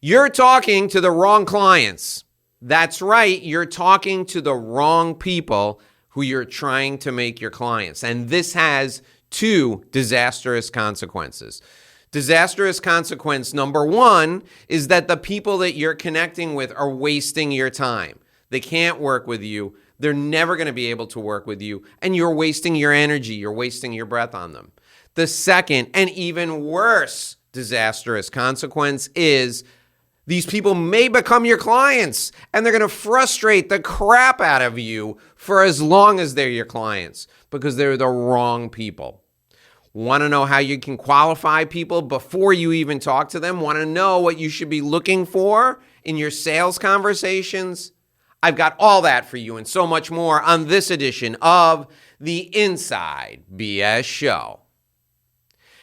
You're talking to the wrong clients. That's right. You're talking to the wrong people who you're trying to make your clients. And this has two disastrous consequences. Disastrous consequence number one is that the people that you're connecting with are wasting your time. They can't work with you. They're never going to be able to work with you. And you're wasting your energy. You're wasting your breath on them. The second and even worse disastrous consequence is these people may become your clients, and they're going to frustrate the crap out of you for as long as they're your clients because they're the wrong people. Want to know how you can qualify people before you even talk to them? Want to know what you should be looking for in your sales conversations? I've got all that for you and so much more on this edition of the Inside BS Show.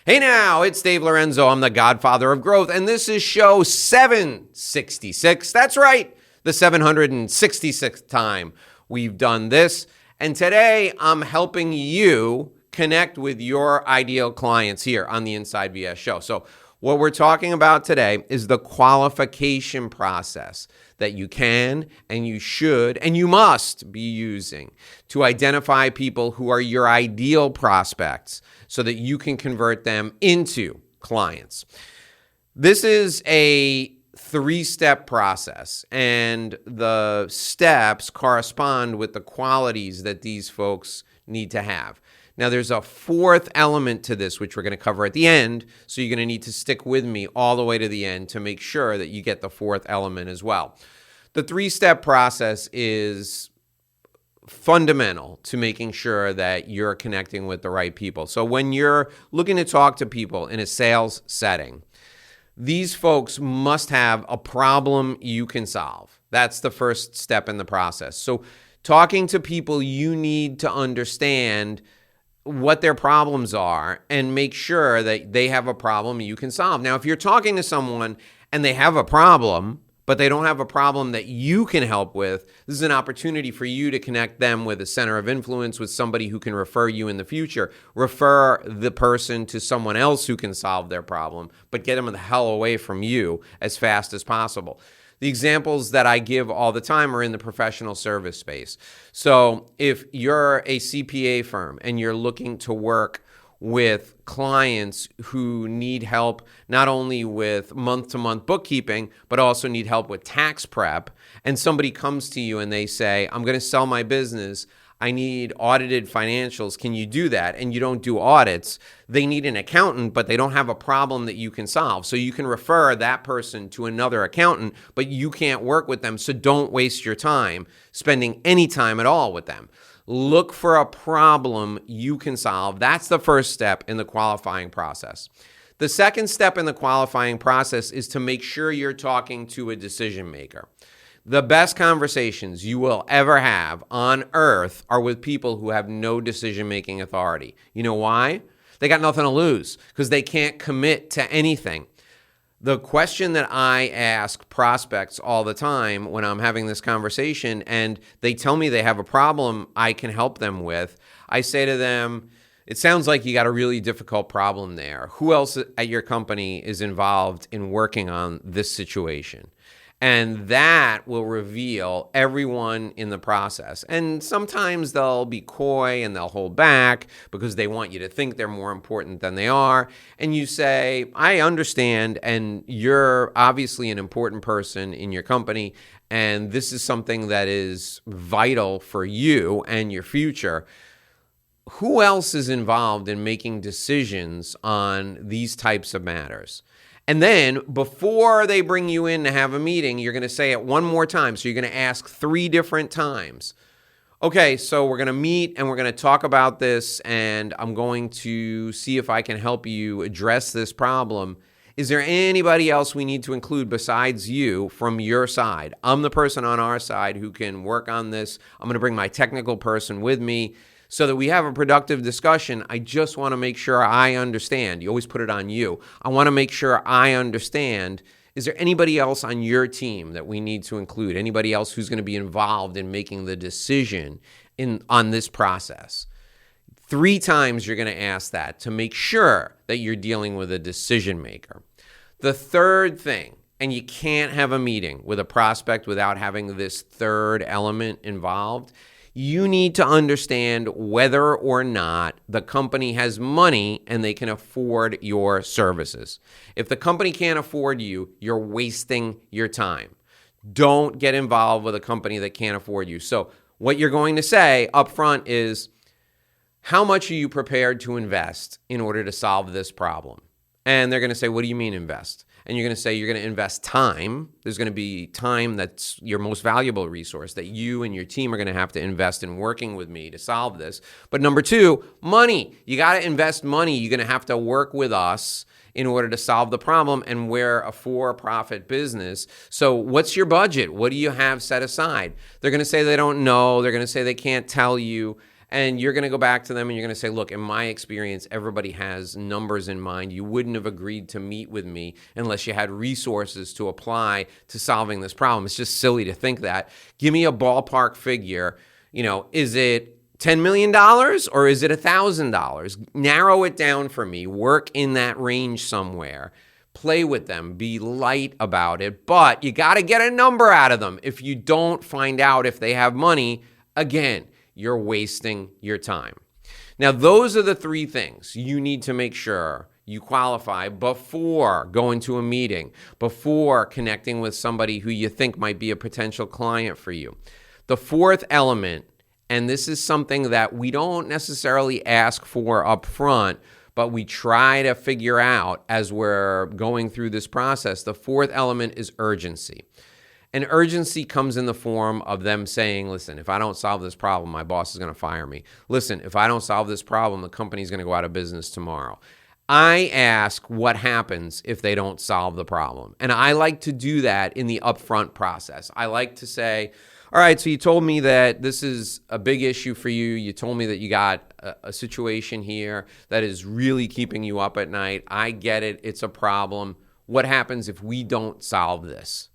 Hey now, it's Dave Lorenzo. I'm the godfather of growth, and this is show 766. That's right, the 766th time we've done this. And today, I'm helping you connect with your ideal clients here on the Inside BS Show. So what we're talking about today is the qualification process that you can and you should and you must be using to identify people who are your ideal prospects so that you can convert them into clients. This is a three-step process, and the steps correspond with the qualities that these folks need to have. Now, there's a fourth element to this, which we're going to cover at the end, so you're going to need to stick with me all the way to the end to make sure that you get the fourth element as well. The three-step process is fundamental to making sure that you're connecting with the right people. So when you're looking to talk to people in a sales setting, these folks must have a problem you can solve. That's the first step in the process. So talking to people, you need to understand what their problems are and make sure that they have a problem you can solve. Now, if you're talking to someone and they have a problem, but they don't have a problem that you can help with, this is an opportunity for you to connect them with a center of influence, with somebody who can refer you in the future. Refer the person to someone else who can solve their problem, but get them the hell away from you as fast as possible. The examples that I give all the time are in the professional service space. So if you're a CPA firm and you're looking to work with clients who need help not only with month-to-month bookkeeping, but also need help with tax prep, and somebody comes to you and they say, I'm going to sell my business, I need audited financials, can you do that? And you don't do audits. They need an accountant, but they don't have a problem that you can solve. So you can refer that person to another accountant, but you can't work with them, so don't waste your time spending any time at all with them. Look for a problem you can solve. That's the first step in the qualifying process. The second step in the qualifying process is to make sure you're talking to a decision maker. The best conversations you will ever have on earth are with people who have no decision-making authority. You know why? They got nothing to lose because they can't commit to anything. The question that I ask prospects all the time when I'm having this conversation and they tell me they have a problem I can help them with, I say to them, it sounds like you got a really difficult problem there. Who else at your company is involved in working on this situation? And that will reveal everyone in the process. And sometimes they'll be coy and they'll hold back because they want you to think they're more important than they are. And you say, I understand, and you're obviously an important person in your company, and this is something that is vital for you and your future. Who else is involved in making decisions on these types of matters? And then before they bring you in to have a meeting, you're going to say it one more time. So you're going to ask 3 different times. Okay, so we're going to meet and we're going to talk about this, and I'm going to see if I can help you address this problem. Is there anybody else we need to include besides you from your side? I'm the person on our side who can work on this. I'm going to bring my technical person with me so that we have a productive discussion. I just want to make sure I understand. You always put it on you. I want to make sure I understand. Is there anybody else on your team that we need to include? Anybody else who's going to be involved in making the decision on this process? 3 times you're going to ask that to make sure that you're dealing with a decision maker. The third thing and you can't have a meeting with a prospect without having this third element involved. You need to understand whether or not the company has money and they can afford your services. If the company can't afford you, you're wasting your time. Don't get involved with a company that can't afford you. So what you're going to say up front is, how much are you prepared to invest in order to solve this problem? And they're going to say, what do you mean invest? And you're going to say you're going to invest time. There's going to be time that's your most valuable resource that you and your team are going to have to invest in working with me to solve this. But number two, money. You got to invest money. You're going to have to work with us in order to solve the problem, and we're a for-profit business. So what's your budget? What do you have set aside? They're going to say they don't know. They're going to say they can't tell you. And you're going to go back to them and you're going to say, look, in my experience, everybody has numbers in mind. You wouldn't have agreed to meet with me unless you had resources to apply to solving this problem. It's just silly to think that. Give me a ballpark figure. Is it $10 million or is it $1,000? Narrow it down for me. Work in that range somewhere. Play with them. Be light about it. But you got to get a number out of them. If you don't find out if they have money, again, you're wasting your time. Now, those are the three things you need to make sure you qualify before going to a meeting, before connecting with somebody who you think might be a potential client for you. The fourth element, and this is something that we don't necessarily ask for up front, but we try to figure out as we're going through this process. The fourth element is urgency. And urgency comes in the form of them saying, listen, if I don't solve this problem, my boss is going to fire me. Listen, if I don't solve this problem, the company's going to go out of business tomorrow. I ask what happens if they don't solve the problem. And I like to do that in the upfront process. I like to say, all right, so you told me that this is a big issue for you. You told me that you got a situation here that is really keeping you up at night. I get it. It's a problem. What happens if we don't solve this?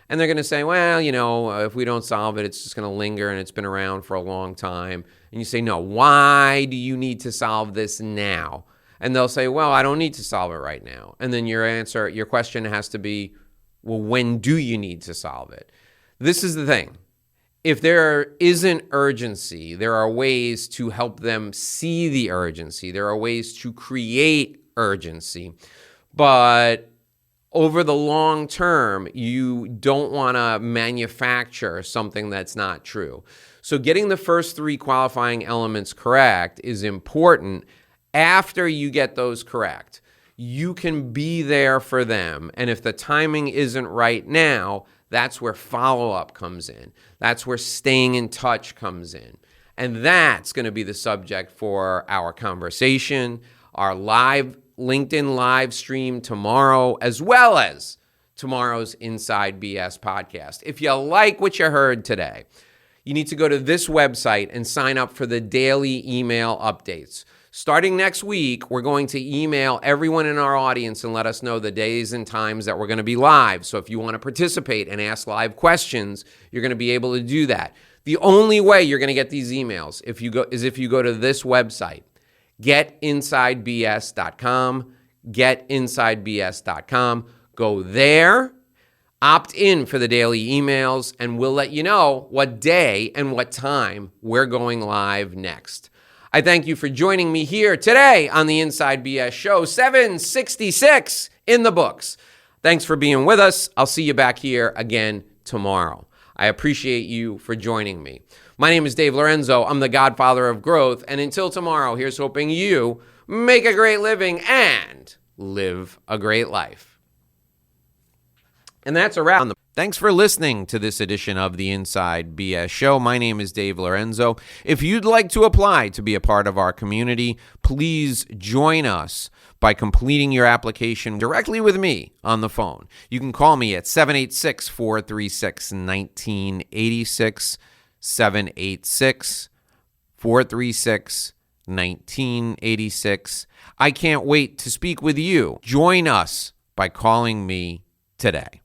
And they're going to say, well, if we don't solve it, it's just going to linger and it's been around for a long time. And you say, no, why do you need to solve this now? And they'll say, well, I don't need to solve it right now. And then your question has to be, well, when do you need to solve it? This is the thing. If there isn't urgency, there are ways to help them see the urgency. There are ways to create urgency. But over the long term, you don't want to manufacture something that's not true. So getting the first three qualifying elements correct is important. After you get those correct, you can be there for them. And if the timing isn't right now, that's where follow-up comes in. That's where staying in touch comes in. And that's going to be the subject for our conversation, our live LinkedIn live stream tomorrow, as well as tomorrow's Inside BS podcast. If you like what you heard today, you need to go to this website and sign up for the daily email updates. Starting next week, we're going to email everyone in our audience and let us know the days and times that we're going to be live. So if you want to participate and ask live questions, you're going to be able to do that. The only way you're going to get these emails if you go to this website. GetInsideBS.com, GetInsideBS.com. Go there, opt in for the daily emails, and we'll let you know what day and what time we're going live next. I thank you for joining me here today on the Inside BS Show, 766 in the books. Thanks for being with us. I'll see you back here again tomorrow. I appreciate you for joining me. My name is Dave Lorenzo. I'm the godfather of growth. And until tomorrow, here's hoping you make a great living and live a great life. And that's a wrap. Thanks for listening to this edition of the Inside BS Show. My name is Dave Lorenzo. If you'd like to apply to be a part of our community, please join us by completing your application directly with me on the phone. You can call me at 786-436-1986, 786-436-1986. I can't wait to speak with you. Join us by calling me today.